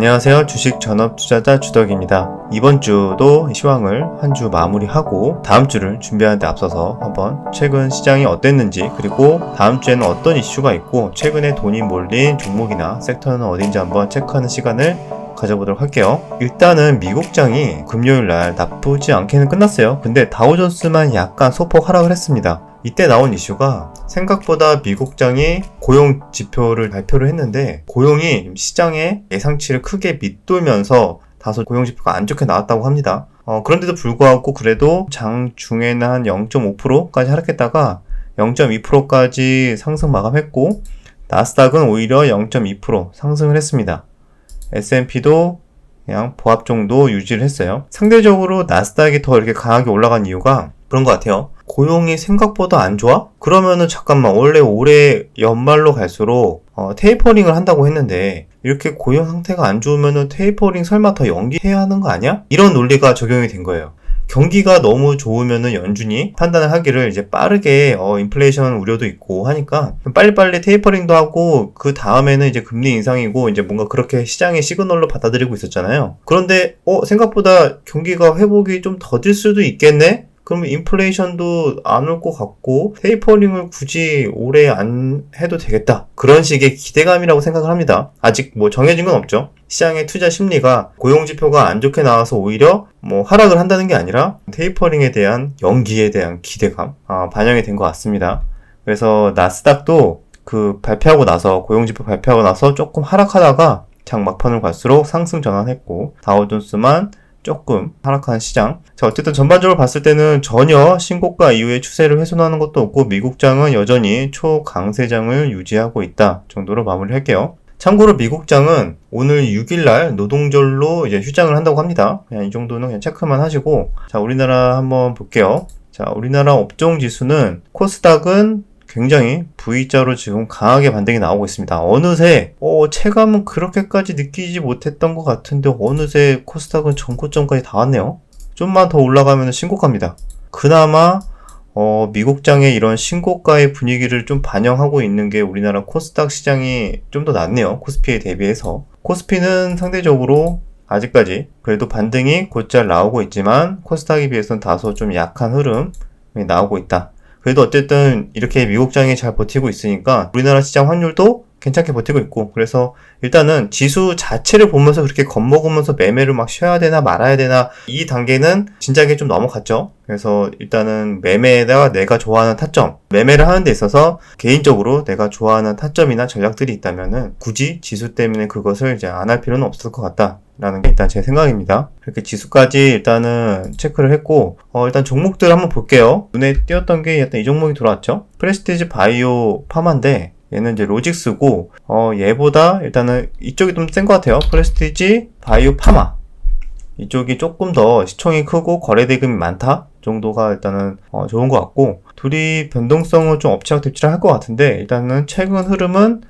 안녕하세요. 주식 전업 투자자 주덕입니다. 이번 주도 시황을 한 주 마무리하고 다음 주를 준비하는 데 앞서서 한번 최근 시장이 어땠는지, 그리고 다음 주에는 어떤 이슈가 있고 최근에 돈이 몰린 종목이나 섹터는 어딘지 한번 체크하는 시간을 가져보도록 할게요. 일단은 미국장이 금요일날 나쁘지 않게는 끝났어요. 근데 다우존스만 약간 소폭 하락을 했습니다. 이때 나온 이슈가 생각보다 미국장이 고용 지표를 발표를 했는데 고용이 시장의 예상치를 크게 밑돌면서 다소 고용 지표가 안 좋게 나왔다고 합니다. 그런데도 불구하고 그래도 장 중에는 한 0.5%까지 하락했다가 0.2%까지 상승 마감했고, 나스닥은 오히려 0.2% 상승을 했습니다. S&P도 그냥 보합 정도 유지를 했어요. 상대적으로 나스닥이 더 이렇게 강하게 올라간 이유가 그런 것 같아요. 고용이 생각보다 안 좋아? 그러면은 잠깐만, 원래 올해 연말로 갈수록 테이퍼링을 한다고 했는데 이렇게 고용 상태가 안 좋으면은 테이퍼링 설마 더 연기해야 하는 거 아니야? 이런 논리가 적용이 된 거예요. 경기가 너무 좋으면은 연준이 판단을 하기를 이제 빠르게 인플레이션 우려도 있고 하니까 빨리빨리 테이퍼링도 하고 그 다음에는 이제 금리 인상이고 이제 뭔가 그렇게 시장의 시그널로 받아들이고 있었잖아요. 그런데 생각보다 경기가 회복이 좀 더딜 수도 있겠네? 그러면 인플레이션도 안 올 것 같고 테이퍼링을 굳이 올해 안 해도 되겠다, 그런 식의 기대감이라고 생각을 합니다. 아직 뭐 정해진 건 없죠. 시장의 투자 심리가 고용지표가 안 좋게 나와서 오히려 뭐 하락을 한다는 게 아니라 테이퍼링에 대한 연기에 대한 기대감 반영이 된 것 같습니다. 그래서 나스닥도 그 발표하고 나서, 고용지표 발표하고 나서 조금 하락하다가 장 막판을 갈수록 상승 전환했고, 다우존스만 조금 하락한 시장. 자, 어쨌든 전반적으로 봤을 때는 전혀 신고가 이후의 추세를 훼손하는 것도 없고 미국장은 여전히 초강세장을 유지하고 있다 정도로 마무리할게요. 참고로 미국장은 오늘 6일날 노동절로 이제 휴장을 한다고 합니다. 그냥 이 정도는 그냥 체크만 하시고, 자, 우리나라 한번 볼게요. 자, 우리나라 업종 지수는 코스닥은 굉장히 V자로 지금 강하게 반등이 나오고 있습니다. 어느새 체감은 그렇게까지 느끼지 못했던 것 같은데 어느새 코스닥은 전고점까지 다 왔네요. 좀만 더 올라가면 신고가입니다. 그나마 미국장의 이런 신고가의 분위기를 좀 반영하고 있는 게 우리나라 코스닥 시장이 좀 더 낫네요. 코스피에 대비해서. 코스피는 상대적으로 아직까지 그래도 반등이 곧잘 나오고 있지만 코스닥에 비해서는 다소 좀 약한 흐름이 나오고 있다. 그래도 어쨌든 이렇게 미국장이 잘 버티고 있으니까 우리나라 시장 환율도 괜찮게 버티고 있고, 그래서 일단은 지수 자체를 보면서 그렇게 겁먹으면서 매매를 막 쉬어야 되나 말아야 되나 이 단계는 진작에 좀 넘어갔죠. 그래서 일단은 매매에다가 내가 좋아하는 타점, 매매를 하는 데 있어서 개인적으로 내가 좋아하는 타점이나 전략들이 있다면은 굳이 지수 때문에 그것을 이제 안 할 필요는 없을 것 같다 라는 게 일단 제 생각입니다. 이렇게 지수까지 일단은 체크를 했고, 일단 종목들 한번 볼게요. 눈에 띄었던 게 일단 이 종목이 들어왔죠. 프레스티지 바이오 파마인데 얘는 이제 로직스고, 얘보다 일단은 이쪽이 좀 센 것 같아요. 프레스티지 바이오 파마. 이쪽이 조금 더 시총이 크고 거래대금이 많다 정도가 일단은 좋은 것 같고, 둘이 변동성은 좀 엎치락뒤치락 할 것 같은데 일단은 최근 흐름은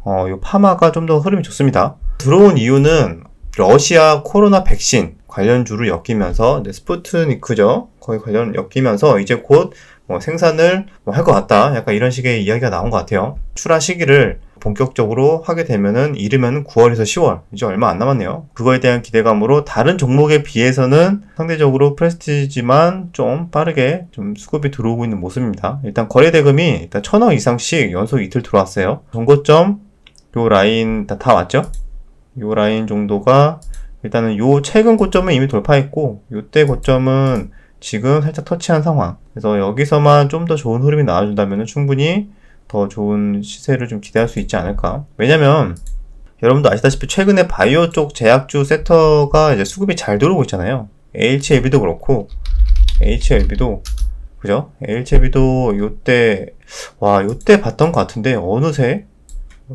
요 파마가 좀 더 흐름이 좋습니다. 들어온 이유는 러시아 코로나 백신 관련주를 엮이면서 이제 스푸트니크죠. 거의 관련 엮이면서 이제 곧 생산을 할 것 같다. 약간 이런 식의 이야기가 나온 것 같아요. 출하 시기를 본격적으로 하게 되면은 이르면 9월에서 10월, 이제 얼마 안 남았네요. 그거에 대한 기대감으로 다른 종목에 비해서는 상대적으로 프레스티지만 좀 빠르게 좀 수급이 들어오고 있는 모습입니다. 일단 거래대금이 일단 1,000억 이상씩 연속 이틀 들어왔어요. 정고점 요 라인 다 왔죠? 요 라인 정도가 일단은 요 최근 고점은 이미 돌파했고, 요때 고점은 지금 살짝 터치한 상황. 그래서 여기서만 좀 더 좋은 흐름이 나와준다면 충분히 더 좋은 시세를 좀 기대할 수 있지 않을까. 왜냐면 여러분도 아시다시피 최근에 바이오 쪽 제약주 섹터가 이제 수급이 잘 들어오고 있잖아요. AHLB도 그렇고, HLB도 그죠? HLB도 요때 봤던 것 같은데 어느새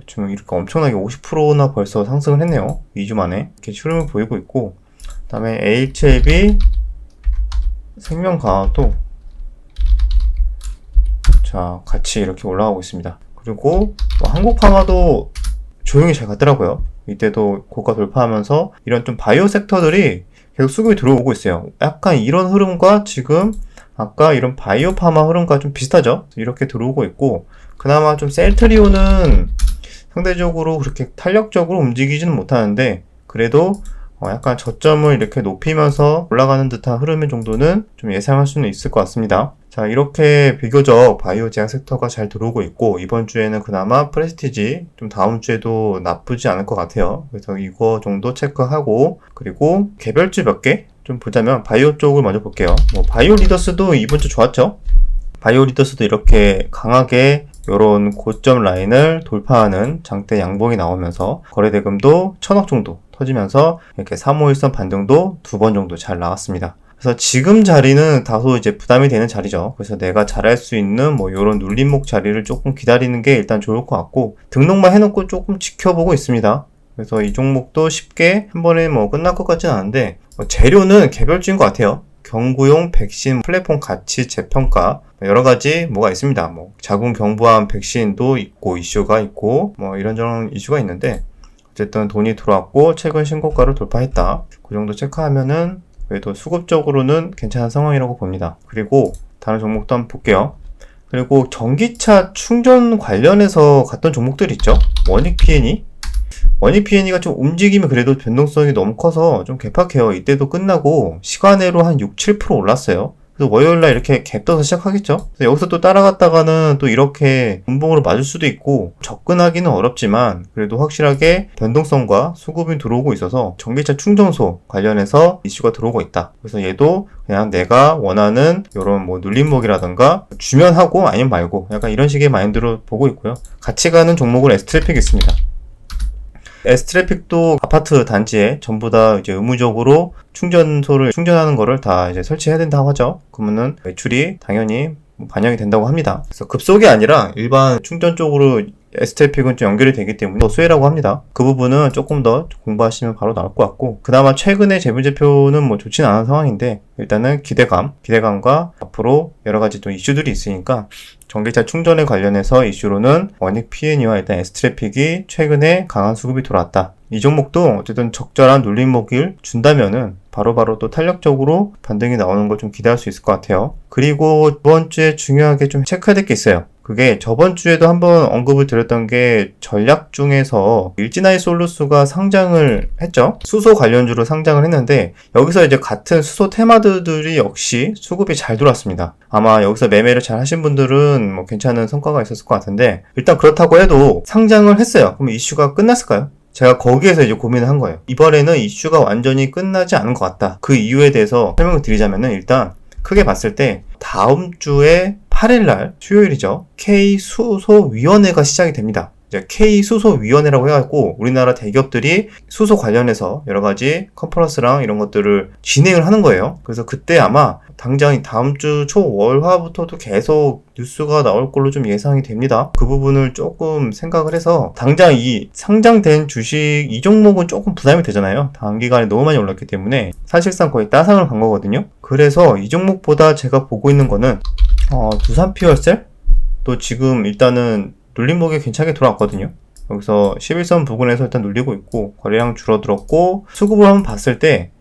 지금 이렇게 엄청나게 50%나 벌써 상승을 했네요. 2주 만에 이렇게 흐름을 보이고 있고, 그 다음에 HLB 생명과학도 자 같이 이렇게 올라가고 있습니다. 그리고 한국파마도 조용히 잘 갔더라고요. 이때도 고가 돌파하면서 이런 좀 바이오 섹터들이 계속 수급이 들어오고 있어요. 약간 이런 흐름과 지금 아까 이런 바이오 파마 흐름과 좀 비슷하죠? 이렇게 들어오고 있고, 그나마 좀 셀트리온은 상대적으로 그렇게 탄력적으로 움직이지는 못하는데 그래도 약간 저점을 이렇게 높이면서 올라가는 듯한 흐름 정도는 좀 예상할 수는 있을 것 같습니다. 자, 이렇게 비교적 바이오 제약 섹터가 잘 들어오고 있고, 이번 주에는 그나마 프레스티지, 좀 다음 주에도 나쁘지 않을 것 같아요. 그래서 이거 정도 체크하고, 그리고 개별주 몇 개 좀 보자면, 바이오 쪽을 먼저 볼게요. 바이오 리더스도 이번 주 좋았죠? 바이오 리더스도 이렇게 강하게 요런 고점 라인을 돌파하는 장대 양봉이 나오면서 거래대금도 1000억 정도 터지면서 이렇게 351선 반등도 2번 정도 잘 나왔습니다. 그래서 지금 자리는 다소 이제 부담이 되는 자리죠. 그래서 내가 잘할 수 있는 요런 눌림목 자리를 조금 기다리는 게 일단 좋을 것 같고, 등록만 해놓고 조금 지켜보고 있습니다. 그래서 이 종목도 쉽게 한 번에 끝날 것 같진 않은데, 재료는 개별주인 것 같아요. 경구용 백신 플랫폼 가치 재평가, 여러 가지 뭐가 있습니다. 자궁 경부암 백신도 있고, 이슈가 있고, 이런저런 이슈가 있는데, 어쨌든 돈이 들어왔고, 최근 신고가를 돌파했다. 그 정도 체크하면은, 그래도 수급적으로는 괜찮은 상황이라고 봅니다. 그리고 다른 종목도 한번 볼게요. 그리고 전기차 충전 관련해서 갔던 종목들 있죠? 원익 P&E? 원익 P&E가 좀 움직임이 그래도 변동성이 너무 커서 좀 개팍해요. 이때도 끝나고 시간외로 한 6, 7% 올랐어요. 그래서 월요일날 이렇게 갭 떠서 시작하겠죠? 그래서 여기서 또 따라갔다가는 또 이렇게 분봉으로 맞을 수도 있고, 접근하기는 어렵지만 그래도 확실하게 변동성과 수급이 들어오고 있어서 전기차 충전소 관련해서 이슈가 들어오고 있다. 그래서 얘도 그냥 내가 원하는 이런 눌림목이라든가 주면 하고 아니면 말고 약간 이런 식의 마인드로 보고 있고요. 같이 가는 종목은 S트래픽이 있습니다. S트래픽도 아파트 단지에 전부 다 이제 의무적으로 충전소를 충전하는 거를 다 이제 설치해야 된다고 하죠. 그러면은 매출이 당연히 반영이 된다고 합니다. 그래서 급속이 아니라 일반 충전 쪽으로 S트래픽은 좀 연결이 되기 때문에 더 수혜라고 합니다. 그 부분은 조금 더 공부하시면 바로 나올 것 같고, 그나마 최근에 재무제표는 좋지는 않은 상황인데, 일단은 기대감과 앞으로 여러 가지 또 이슈들이 있으니까 전기차 충전에 관련해서 이슈로는 원익 P&E와 일단 S트래픽이 최근에 강한 수급이 들어왔다. 이 종목도 어쨌든 적절한 눌림목을 준다면은 바로바로 또 탄력적으로 반등이 나오는 걸 좀 기대할 수 있을 것 같아요. 그리고 이번 주에 중요하게 좀 체크해야 될 게 있어요. 그게 저번 주에도 한번 언급을 드렸던 게 전략 중에서 일진아이 솔루스가 상장을 했죠. 수소 관련주로 상장을 했는데 여기서 이제 같은 수소 테마들이 역시 수급이 잘 들어왔습니다. 아마 여기서 매매를 잘 하신 분들은 괜찮은 성과가 있었을 것 같은데, 일단 그렇다고 해도 상장을 했어요. 그럼 이슈가 끝났을까요? 제가 거기에서 이제 고민을 한 거예요. 이번에는 이슈가 완전히 끝나지 않은 것 같다. 그 이유에 대해서 설명을 드리자면은, 일단 크게 봤을 때 다음 주에 8일날 수요일이죠. K수소위원회가 시작이 됩니다. 이제 K수소위원회라고 해갖고 우리나라 대기업들이 수소 관련해서 여러 가지 컨퍼런스랑 이런 것들을 진행을 하는 거예요. 그래서 그때 아마 당장 다음 주 초월화부터도 계속 뉴스가 나올 걸로 좀 예상이 됩니다. 그 부분을 조금 생각을 해서, 당장 이 상장된 주식 이 종목은 조금 부담이 되잖아요. 단기간에 너무 많이 올랐기 때문에 사실상 거의 따상을 간 거거든요. 그래서 이 종목보다 제가 보고 있는 거는 두산 퓨얼셀? 또 지금 일단은 눌림목이 괜찮게 돌아왔거든요. 여기서 11선 부근에서 일단 눌리고 있고, 거래량 줄어들었고, 수급을 한번 봤을 때,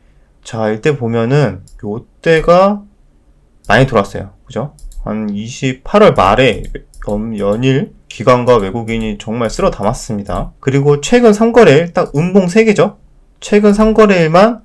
자, 이때 보면은 요때가 많이 돌았어요. 그죠? 한 28월 말에 연일 기관과 외국인이 정말 쓸어 담았습니다. 그리고 최근 3거래일 딱 음봉 3개죠? 최근 3거래일만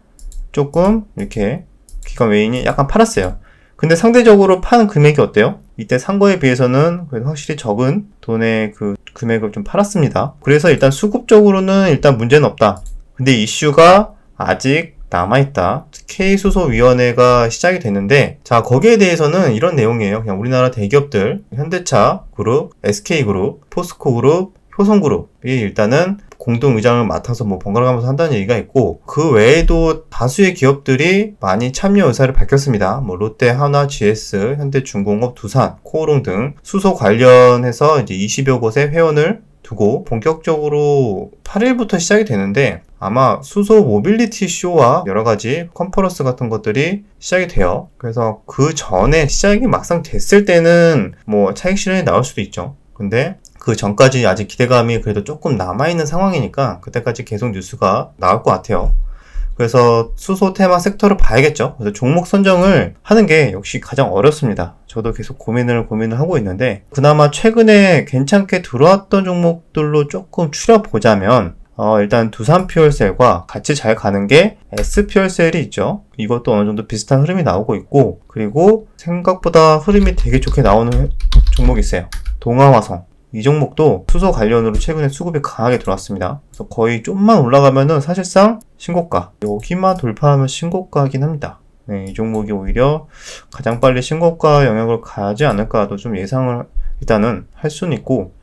조금 이렇게 기관 외인이 약간 팔았어요. 근데 상대적으로 파는 금액이 어때요? 이때 산 거에 비해서는 그래도 확실히 적은 돈의 그 금액을 좀 팔았습니다. 그래서 일단 수급적으로는 일단 문제는 없다. 근데 이슈가 아직 남아있다. K수소위원회가 시작이 됐는데, 자, 거기에 대해서는 이런 내용이에요. 그냥 우리나라 대기업들, 현대차 그룹, SK그룹, 포스코그룹, 효성그룹이 일단은 공동의장을 맡아서 번갈아 가면서 한다는 얘기가 있고, 그 외에도 다수의 기업들이 많이 참여 의사를 밝혔습니다. 롯데, 한화, GS, 현대중공업, 두산, 코오롱 등 수소 관련해서 이제 20여 곳의 회원을 두고 본격적으로 8일부터 시작이 되는데, 아마 수소 모빌리티 쇼와 여러 가지 컨퍼런스 같은 것들이 시작이 돼요. 그래서 그 전에 시작이 막상 됐을 때는 차익 실현이 나올 수도 있죠. 근데 그 전까지 아직 기대감이 그래도 조금 남아있는 상황이니까 그때까지 계속 뉴스가 나올 것 같아요. 그래서 수소 테마 섹터를 봐야겠죠. 그래서 종목 선정을 하는 게 역시 가장 어렵습니다. 저도 계속 고민을 하고 있는데, 그나마 최근에 괜찮게 들어왔던 종목들로 조금 추려보자면, 일단 두산 퓨얼셀과 같이 잘 가는 게 S 퓨얼셀이 있죠. 이것도 어느 정도 비슷한 흐름이 나오고 있고, 그리고 생각보다 흐름이 되게 좋게 나오는 종목이 있어요. 동아화성. 이 종목도 수소 관련으로 최근에 수급이 강하게 들어왔습니다. 그래서 거의 좀만 올라가면은 사실상 신고가. 여기만 돌파하면 신고가이긴 합니다. 네, 이 종목이 오히려 가장 빨리 신고가 영역을 가지 않을까도 좀 예상을 일단은 할 수는 있고,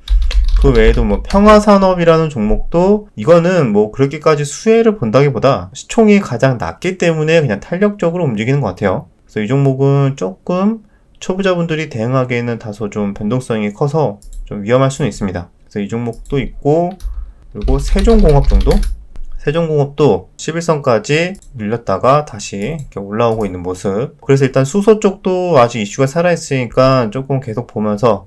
그 외에도 뭐 평화산업이라는 종목도 이거는 뭐 그렇게까지 수혜를 본다기보다 시총이 가장 낮기 때문에 그냥 탄력적으로 움직이는 것 같아요. 그래서 이 종목은 조금 초보자분들이 대응하기에는 다소 좀 변동성이 커서 좀 위험할 수는 있습니다. 그래서 이 종목도 있고, 그리고 세종공업 정도? 세종공업도 11선까지 밀렸다가 다시 이렇게 올라오고 있는 모습. 그래서 일단 수소 쪽도 아직 이슈가 살아있으니까 조금 계속 보면서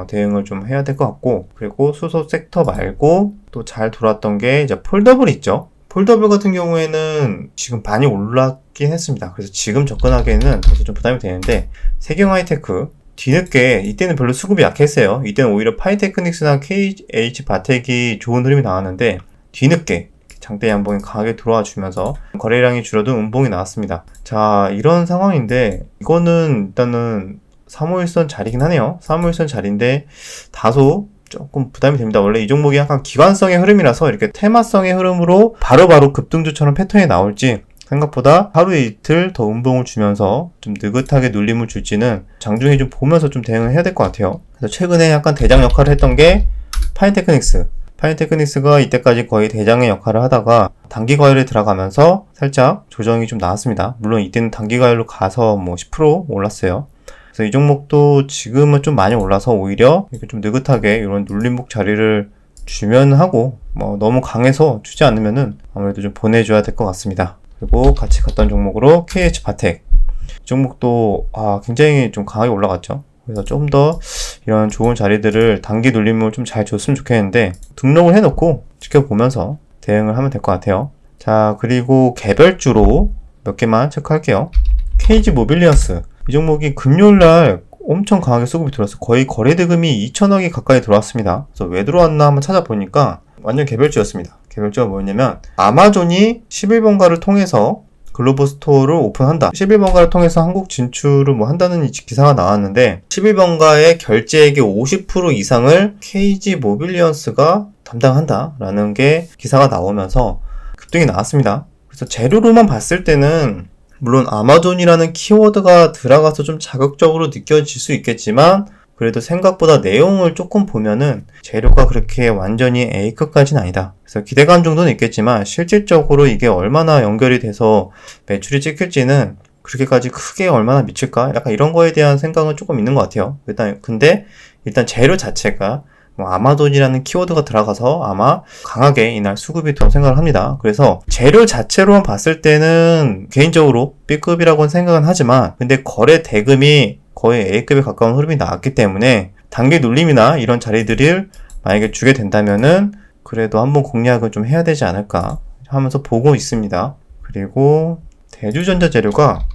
대응을 좀 해야 될 것 같고, 그리고 수소 섹터 말고 또 잘 돌았던 게 이제 폴더블 있죠. 폴더블 같은 경우에는 지금 많이 올랐긴 했습니다. 그래서 지금 접근하기에는 다소 좀 부담이 되는데, 세경하이테크 뒤늦게 이때는 별로 수급이 약했어요. 이때는 오히려 파이테크닉스나 KH바텍이 좋은 흐름이 나왔는데 뒤늦게 장대 양봉이 강하게 들어와 주면서 거래량이 줄어든 음봉이 나왔습니다. 자, 이런 상황인데 이거는 일단은 351선 자리긴 하네요. 351선 자리인데 다소 조금 부담이 됩니다. 원래 이 종목이 약간 기관성의 흐름이라서 이렇게 테마성의 흐름으로 바로바로 급등주처럼 패턴이 나올지, 생각보다 하루 이틀 더 음봉을 주면서 좀 느긋하게 눌림을 줄지는 장중에 좀 보면서 좀 대응을 해야 될 것 같아요. 그래서 최근에 약간 대장 역할을 했던 게 파인테크닉스가 이때까지 거의 대장의 역할을 하다가 단기 과열에 들어가면서 살짝 조정이 좀 나왔습니다. 물론 이때는 단기 과열로 가서 뭐 10% 올랐어요. 그래서 이 종목도 지금은 좀 많이 올라서 오히려 이렇게 좀 느긋하게 이런 눌림목 자리를 주면 하고, 뭐 너무 강해서 주지 않으면은 아무래도 좀 보내줘야 될 것 같습니다. 그리고 같이 갔던 종목으로 KH바텍. 이 종목도 굉장히 좀 강하게 올라갔죠. 그래서 좀 더 이런 좋은 자리들을 단기 눌림을 좀 잘 줬으면 좋겠는데, 등록을 해놓고 지켜보면서 대응을 하면 될 것 같아요. 자, 그리고 개별주로 몇 개만 체크할게요. KG 모빌리언스. 이 종목이 금요일날 엄청 강하게 수급이 들어왔어요. 거의 거래 대금이 2천억이 가까이 들어왔습니다. 그래서 왜 들어왔나 한번 찾아보니까 완전 개별주였습니다. 개별주가 뭐였냐면, 아마존이 11번가를 통해서 글로벌 스토어를 오픈한다. 11번가를 통해서 한국 진출을 뭐 한다는 기사가 나왔는데, 11번가의 결제액의 50% 이상을 KG 모빌리언스가 담당한다 라는 게 기사가 나오면서 급등이 나왔습니다. 그래서 재료로만 봤을 때는 물론 아마존이라는 키워드가 들어가서 좀 자극적으로 느껴질 수 있겠지만, 그래도 생각보다 내용을 조금 보면은 재료가 그렇게 완전히 A급까지는 아니다. 그래서 기대감 정도는 있겠지만 실질적으로 이게 얼마나 연결이 돼서 매출이 찍힐지는 그렇게까지 크게 얼마나 미칠까? 약간 이런 거에 대한 생각은 조금 있는 것 같아요. 근데 일단 재료 자체가 뭐 아마존이라는 키워드가 들어가서 아마 강하게 이날 수급이 더 생각을 합니다. 그래서 재료 자체로만 봤을 때는 개인적으로 B급이라고는 생각은 하지만, 근데 거래 대금이 거의 A급에 가까운 흐름이 나왔기 때문에 단기 눌림이나 이런 자리들을 만약에 주게 된다면은 그래도 한번 공략을 좀 해야 되지 않을까 하면서 보고 있습니다. 그리고 대주전자재료가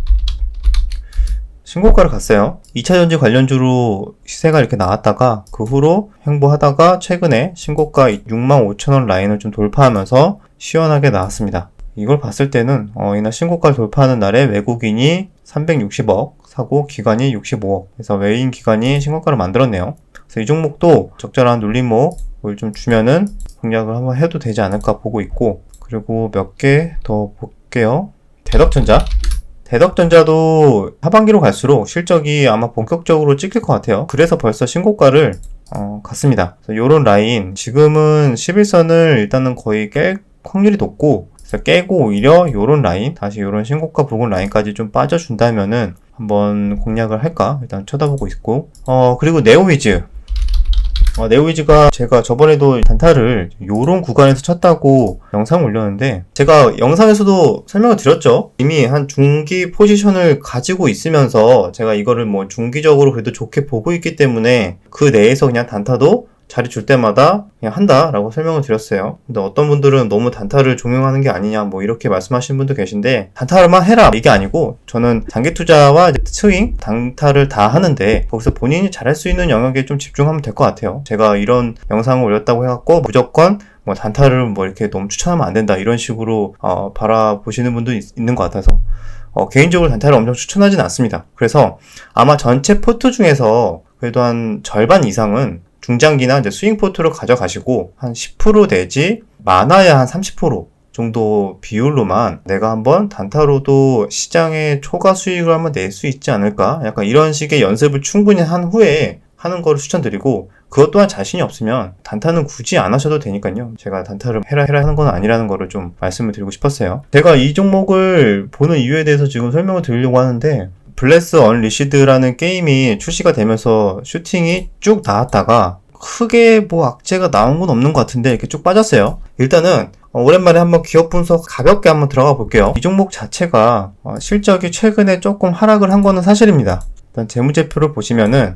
신고가를 갔어요. 2차전지 관련주로 시세가 이렇게 나왔다가 그 후로 횡보하다가 최근에 신고가 65,000원 라인을 좀 돌파하면서 시원하게 나왔습니다. 이걸 봤을 때는 이날 신고가를 돌파하는 날에 외국인이 360억 사고 기관이 65억, 그래서 외인 기관이 신고가를 만들었네요. 그래서 이 종목도 적절한 눌림목을 좀 주면은 공략을 한번 해도 되지 않을까 보고 있고, 그리고 몇 개 더 볼게요. 대덕전자도 하반기로 갈수록 실적이 아마 본격적으로 찍힐 것 같아요. 그래서 벌써 신고가를 갔습니다. 요런 라인, 지금은 11선을 일단은 거의 깰 확률이 높고, 그래서 깨고 오히려 요런 라인, 다시 요런 신고가 부근 라인까지 좀 빠져준다면은 한번 공략을 할까 일단 쳐다보고 있고, 그리고 네오위즈가 제가 저번에도 단타를 요런 구간에서 쳤다고 영상 올렸는데, 제가 영상에서도 설명을 드렸죠. 이미 한 중기 포지션을 가지고 있으면서 제가 이거를 뭐 중기적으로 그래도 좋게 보고 있기 때문에 그 내에서 그냥 단타도 자리 줄 때마다 그냥 한다라고 설명을 드렸어요. 근데 어떤 분들은 너무 단타를 종용하는 게 아니냐 뭐 이렇게 말씀하시는 분도 계신데, 단타를만 해라 이게 아니고, 저는 장기 투자와 스윙, 단타를 다 하는데 거기서 본인이 잘할 수 있는 영역에 좀 집중하면 될 것 같아요. 제가 이런 영상을 올렸다고 해갖고 무조건 뭐 단타를 뭐 이렇게 너무 추천하면 안 된다 이런 식으로 바라보시는 분도 있는 것 같아서 개인적으로 단타를 엄청 추천하진 않습니다. 그래서 아마 전체 포트 중에서 그래도 한 절반 이상은 중장기나 이제 스윙 포트로 가져가시고 한 10% 내지 많아야 한 30% 정도 비율로만 내가 한번 단타로도 시장의 초과 수익을 한번 낼 수 있지 않을까? 약간 이런 식의 연습을 충분히 한 후에 하는 거를 추천드리고, 그것 또한 자신이 없으면 단타는 굳이 안 하셔도 되니까요. 제가 단타를 해라 하는 건 아니라는 거를 좀 말씀을 드리고 싶었어요. 제가 이 종목을 보는 이유에 대해서 지금 설명을 드리려고 하는데, 블레스 언리시드라는 게임이 출시가 되면서 슈팅이 쭉 나왔다가 크게 뭐 악재가 나온 건 없는 것 같은데 이렇게 쭉 빠졌어요. 일단은 오랜만에 한번 기업 분석 가볍게 한번 들어가 볼게요. 이 종목 자체가 실적이 최근에 조금 하락을 한 거는 사실입니다. 일단 재무제표를 보시면은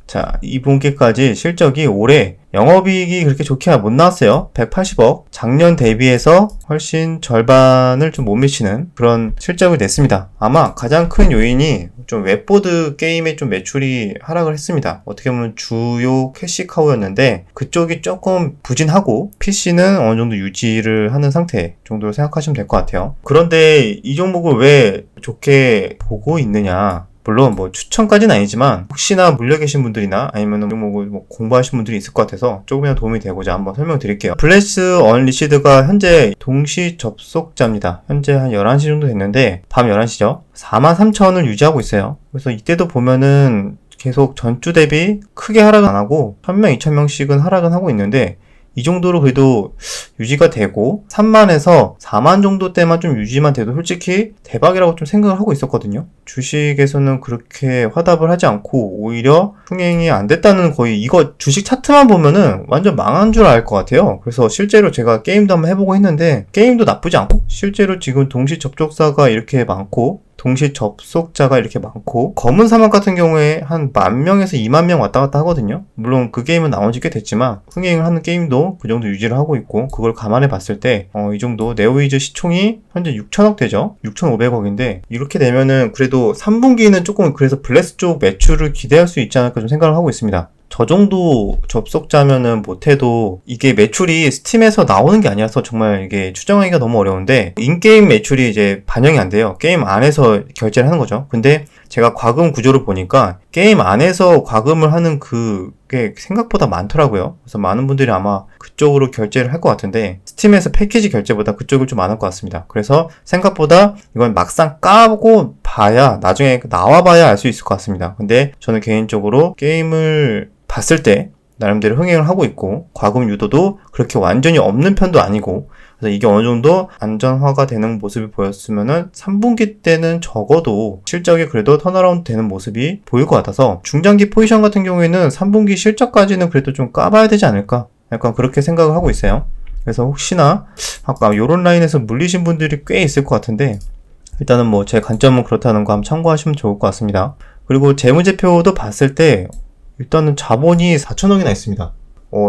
자, 2분기까지 실적이 올해 영업이익이 그렇게 좋게 못 나왔어요. 180억. 작년 대비해서 훨씬 절반을 좀 못 미치는 그런 실적을 냈습니다. 아마 가장 큰 요인이 좀 웹보드 게임의 좀 매출이 하락을 했습니다. 어떻게 보면 주요 캐시카우였는데 그쪽이 조금 부진하고 PC는 어느 정도 유지를 하는 상태 정도로 생각하시면 될 것 같아요. 그런데 이 종목을 왜 좋게 보고 있느냐? 물론 뭐 추천까지는 아니지만 혹시나 물려 계신 분들이나 아니면 뭐 공부하신 분들이 있을 것 같아서 조금이라도 도움이 되고자 한번 설명드릴게요. 블레스 언리시드가 현재 동시 접속자입니다. 현재 한 11시 정도 됐는데 밤 11시죠. 43,000원을 유지하고 있어요. 그래서 이때도 보면은 계속 전주 대비 크게 하락은 안 하고 1000명, 2000명씩은 하락은 하고 있는데 이 정도로 그래도 유지가 되고 3만에서 4만 정도 때만 좀 유지만 돼도 솔직히 대박이라고 좀 생각을 하고 있었거든요. 주식에서는 그렇게 화답을 하지 않고 오히려 흥행이 안 됐다는, 거의 이거 주식 차트만 보면은 완전 망한 줄 알 것 같아요. 그래서 실제로 제가 게임도 한번 해보고 했는데 게임도 나쁘지 않고 실제로 지금 동시 접촉사가 이렇게 많고 동시 접속자가 이렇게 많고 검은 사막 같은 경우에 한 10,000명에서 20,000명 왔다 갔다 하거든요. 물론 그 게임은 나온 지 꽤 됐지만 흥행을 하는 게임도 그 정도 유지를 하고 있고, 그걸 감안해 봤을 때 이 정도 네오이즈 시총이 현재 6천억 되죠. 6,500억인데 이렇게 되면은 그래도 3분기는 조금 그래서 블레스 쪽 매출을 기대할 수 있지 않을까 좀 생각을 하고 있습니다. 저 정도 접속자면은 못해도 이게 매출이 스팀에서 나오는 게 아니라서 정말 이게 추정하기가 너무 어려운데, 인게임 매출이 이제 반영이 안 돼요. 게임 안에서 결제를 하는 거죠. 근데 제가 과금 구조를 보니까 게임 안에서 과금을 하는 그게 생각보다 많더라고요. 그래서 많은 분들이 아마 그쪽으로 결제를 할 것 같은데 스팀에서 패키지 결제보다 그쪽을 좀 많을 것 같습니다. 그래서 생각보다 이건 막상 까고 봐야, 나중에 나와봐야 알 수 있을 것 같습니다. 근데 저는 개인적으로 게임을 봤을 때 나름대로 흥행을 하고 있고 과금 유도도 그렇게 완전히 없는 편도 아니고, 그래서 이게 어느 정도 안전화가 되는 모습이 보였으면은 3분기 때는 적어도 실적이 그래도 턴어라운드 되는 모습이 보일 것 같아서 중장기 포지션 같은 경우에는 3분기 실적까지는 그래도 좀 까봐야 되지 않을까, 약간 그렇게 생각을 하고 있어요. 그래서 혹시나 아까 요런 라인에서 물리신 분들이 꽤 있을 것 같은데 일단은 뭐 제 관점은 그렇다는 거 한번 참고하시면 좋을 것 같습니다. 그리고 재무제표도 봤을 때 일단은 자본이 4천억이나 있습니다.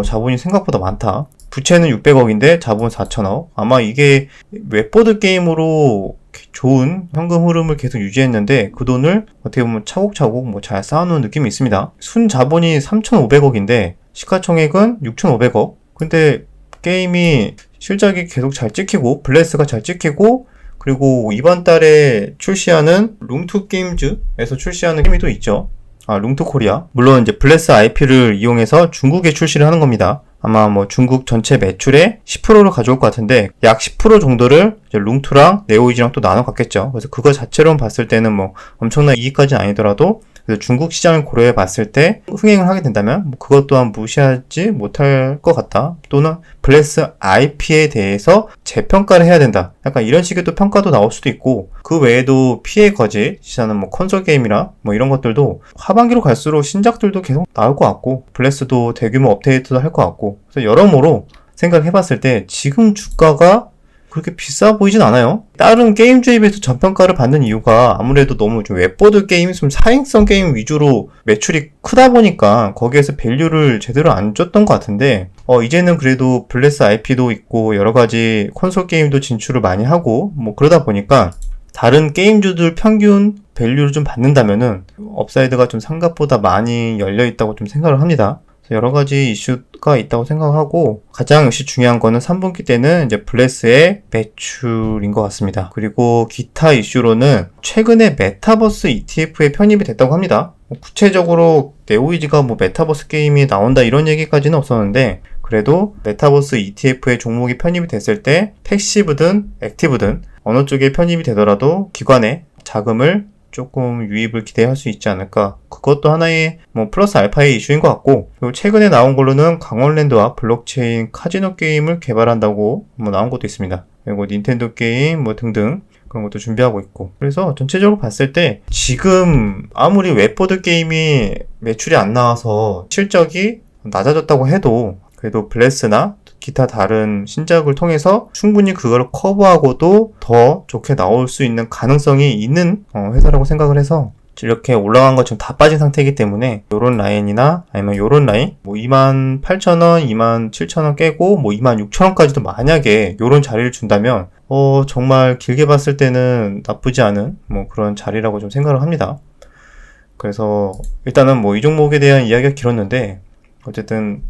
자본이 생각보다 많다. 부채는 600억인데 자본 4천억. 아마 이게 웹보드 게임으로 좋은 현금 흐름을 계속 유지했는데 그 돈을 어떻게 보면 차곡차곡 뭐 잘 쌓아놓은 느낌이 있습니다. 순 자본이 3,500억인데 시가총액은 6,500억. 근데 게임이 실적이 계속 잘 찍히고 블레스가 잘 찍히고, 그리고 이번 달에 출시하는 룽투 게임즈에서 출시하는 게임이 또 있죠. 룽투 코리아. 물론 이제 블레스 IP를 이용해서 중국에 출시를 하는 겁니다. 아마 뭐 중국 전체 매출의 10%를 가져올 것 같은데 약 10% 정도를 이제 룽투랑 네오이즈랑 또 나눠 갖겠죠. 그래서 그거 자체로 봤을 때는 뭐 엄청난 이익까지는 아니더라도 그래서 중국 시장을 고려해 봤을 때 흥행을 하게 된다면 뭐 그것 또한 무시하지 못할 것 같다. 또는 블레스 IP에 대해서 재평가를 해야 된다. 약간 이런 식의 또 평가도 나올 수도 있고, 그 외에도 피해 거짓이라는 뭐 콘솔 게임이나 뭐 이런 것들도 하반기로 갈수록 신작들도 계속 나올 것 같고, 블레스도 대규모 업데이트도 할 것 같고, 그래서 여러모로 생각해 봤을 때 지금 주가가 그렇게 비싸 보이진 않아요. 다른 게임주에 비해서 저평가를 받는 이유가 아무래도 너무 좀 웹보드 게임, 좀 사행성 게임 위주로 매출이 크다 보니까 거기에서 밸류를 제대로 안 줬던 것 같은데 이제는 그래도 블레스 IP도 있고 여러 가지 콘솔 게임도 진출을 많이 하고 뭐 그러다 보니까 다른 게임주들 평균 밸류를 좀 받는다면은 업사이드가 좀 생각보다 많이 열려 있다고 좀 생각을 합니다. 여러 가지 이슈가 있다고 생각하고 가장 역시 중요한 거는 3분기 때는 이제 블레스의 매출인 것 같습니다. 그리고 기타 이슈로는 최근에 메타버스 ETF에 편입이 됐다고 합니다. 구체적으로 네오이즈가 메타버스 게임이 나온다 이런 얘기까지는 없었는데 그래도 메타버스 ETF에 종목이 편입이 됐을 때 패시브든 액티브든 어느 쪽에 편입이 되더라도 기관에 자금을 조금 유입을 기대할 수 있지 않을까. 그것도 하나의 플러스 알파의 이슈인 것 같고, 그리고 최근에 나온 걸로는 강원랜드와 블록체인 카지노 게임을 개발한다고 나온 것도 있습니다. 그리고 닌텐도 게임 등등 그런 것도 준비하고 있고. 그래서 전체적으로 봤을 때 지금 아무리 웹보드 게임이 매출이 안 나와서 실적이 낮아졌다고 해도 그래도 블레스나 기타 다른 신작을 통해서 충분히 그걸 커버하고도 더 좋게 나올 수 있는 가능성이 있는 회사라고 생각을 해서 이렇게 올라간 거 지금 다 빠진 상태이기 때문에 요런 라인이나 아니면 요런 라인 28,000원, 27,000원 깨고 26,000원까지도 만약에 요런 자리를 준다면 정말 길게 봤을 때는 나쁘지 않은 그런 자리라고 좀 생각을 합니다. 그래서 일단은 이 종목에 대한 이야기가 길었는데 어쨌든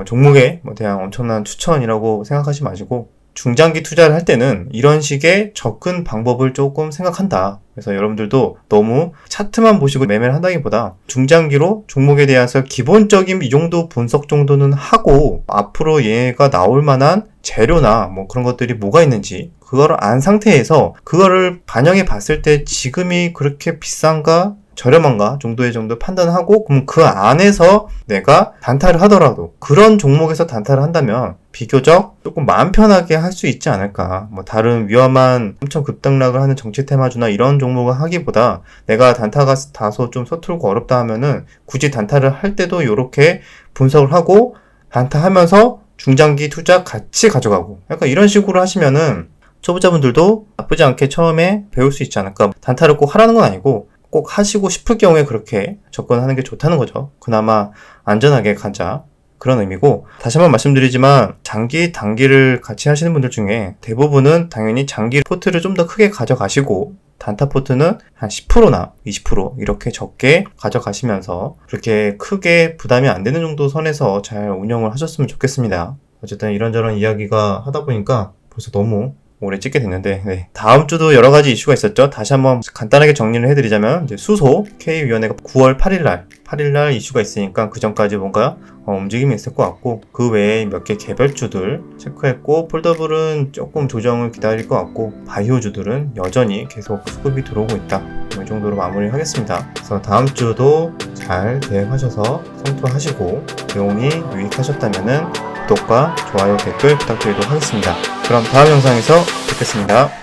종목에 대한 엄청난 추천이라고 생각하지 마시고 중장기 투자를 할 때는 이런 식의 접근 방법을 조금 생각한다. 그래서 여러분들도 너무 차트만 보시고 매매를 한다기보다 중장기로 종목에 대해서 기본적인 이 정도 분석 정도는 하고 앞으로 얘가 나올 만한 재료나 그런 것들이 뭐가 있는지 그거를 안 상태에서 그거를 반영해 봤을 때 지금이 그렇게 비싼가 저렴한가 정도의 정도 판단하고 그럼 그 안에서 내가 단타를 하더라도 그런 종목에서 단타를 한다면 비교적 조금 마음 편하게 할 수 있지 않을까. 다른 위험한 엄청 급등락을 하는 정치 테마주나 이런 종목을 하기보다 내가 단타가 다소 좀 서툴고 어렵다 하면은 굳이 단타를 할 때도 이렇게 분석을 하고 단타 하면서 중장기 투자 같이 가져가고 약간 이런 식으로 하시면은 초보자분들도 나쁘지 않게 처음에 배울 수 있지 않을까. 단타를 꼭 하라는 건 아니고 꼭 하시고 싶을 경우에 그렇게 접근하는 게 좋다는 거죠. 그나마 안전하게 가자. 그런 의미고 다시 한번 말씀드리지만 장기, 단기를 같이 하시는 분들 중에 대부분은 당연히 장기 포트를 좀 더 크게 가져가시고 단타 포트는 한 10%나 20% 이렇게 적게 가져가시면서 그렇게 크게 부담이 안 되는 정도 선에서 잘 운영을 하셨으면 좋겠습니다. 어쨌든 이런저런 이야기가 하다 보니까 벌써 너무 오래 찍게 됐는데 다음 주도 여러 가지 이슈가 있었죠. 다시 한번 간단하게 정리를 해드리자면 이제 수소 K위원회가 9월 8일날 이슈가 있으니까 그 전까지 뭔가 움직임이 있을 것 같고 그 외에 몇 개 개별주들 체크했고 폴더블은 조금 조정을 기다릴 것 같고 바이오주들은 여전히 계속 수급이 들어오고 있다. 이 정도로 마무리하겠습니다. 그래서 다음 주도 잘 대응하셔서 성투하시고 내용이 유익하셨다면 구독과 좋아요, 댓글 부탁드리도록 하겠습니다. 그럼 다음 영상에서 뵙겠습니다.